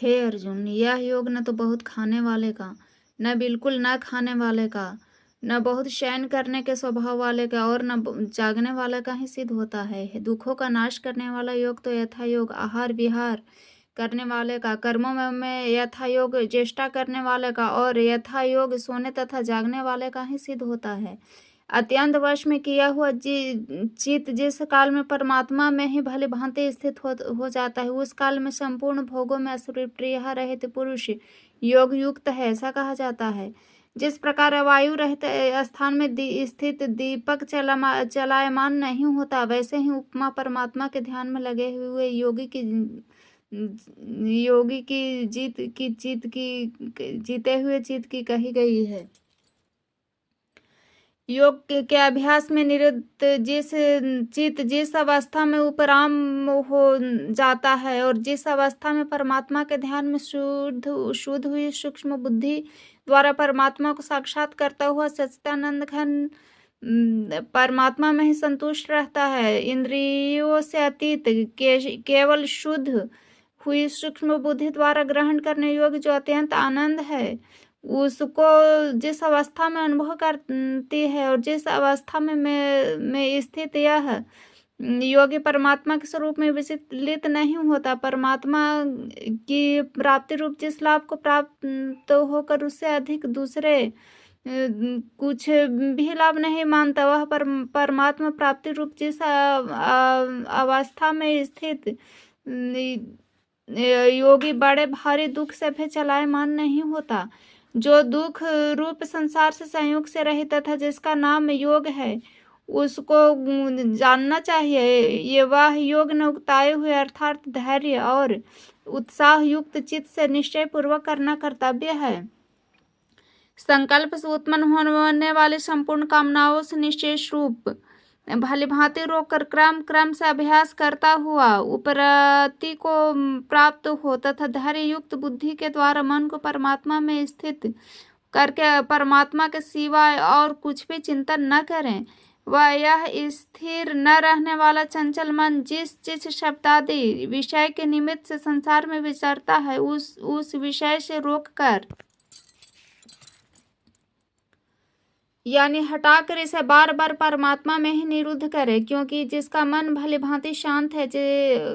हे अर्जुन, यह योग न तो बहुत खाने वाले का, न बिल्कुल न खाने वाले का, न बहुत शयन करने के स्वभाव वाले का और न जागने वाले का ही सिद्ध होता है। दुखों का नाश करने वाला योग तो यथा योग आहार विहार करने वाले का, कर्मों में यथा योग चेष्टा करने वाले का और यथा योग सोने तथा जागने वाले का ही सिद्ध होता है। अत्यंत वश में किया हुआ चित्त जिस काल में परमात्मा में ही भली भांति स्थित हो जाता है, उस काल में संपूर्ण भोगों में प्रिय रहित पुरुष योग युक्त है, ऐसा कहा जाता है। जिस प्रकार वायु रहित स्थान में स्थित दीपक चलायमान नहीं होता, वैसे ही उपमा परमात्मा के ध्यान में लगे हुए योगी की जीते हुए चित्त की कही गई है। योग के अभ्यास में निरत जिस अवस्था में उपराम हो जाता है और जिस अवस्था में परमात्मा के ध्यान में शुद्ध हुई सूक्ष्म बुद्धि द्वारा परमात्मा को साक्षात करता हुआ सच्चिदानंद घन परमात्मा में ही संतुष्ट रहता है, इंद्रियों से अतीत केवल शुद्ध हुई सूक्ष्म बुद्धि द्वारा ग्रहण करने योग्य जो अत्यंत आनंद है, उसको जिस अवस्था में अनुभव करती है और जिस अवस्था में स्थित यह योगी परमात्मा के स्वरूप में विचलित नहीं होता, परमात्मा की प्राप्ति रूप जिस लाभ को प्राप्त होकर उससे अधिक दूसरे कुछ भी लाभ नहीं मानता, वह परमात्मा प्राप्ति रूप जिस अवस्था में स्थित योगी बड़े भारी दुख से भी चलायमान नहीं होता। जो दुख रूप संसार से संयोग से रहित तथा जिसका नाम योग है, उसको जानना चाहिए। ये वह योग न उगताए हुए अर्थात धैर्य और उत्साह युक्त चित्त से निश्चय पूर्वक करना कर्तव्य है। संकल्प से उत्पन्न होने वाली संपूर्ण कामनाओं से निश्चेष रूप भली भांति रोककर क्रम से अभ्यास करता हुआ उपरति को प्राप्त हो तथा धैर्य युक्त बुद्धि के द्वारा मन को परमात्मा में स्थित करके परमात्मा के सिवाय और कुछ भी चिंतन न करें। वह यह स्थिर न रहने वाला चंचल मन जिस शब्दादि विषय के निमित्त से संसार में विचरता है, उस विषय से रोककर यानी हटाकर इसे बार बार परमात्मा में ही निरुद्ध करे, क्योंकि जिसका मन भली भांति शांत है,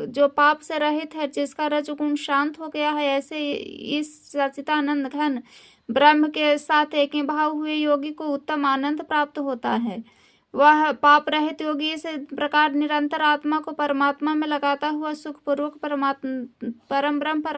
जो पाप से रहित है, जिसका रजोगुण शांत हो गया है, ऐसे इस सच्चिदानंद घन ब्रह्म के साथ एक भाव हुए योगी को उत्तम आनंद प्राप्त होता है। वह पाप रहित योगी इस प्रकार निरंतर आत्मा को परमात्मा में लगाता हुआ सुखपूर्वक परम ब्रह्म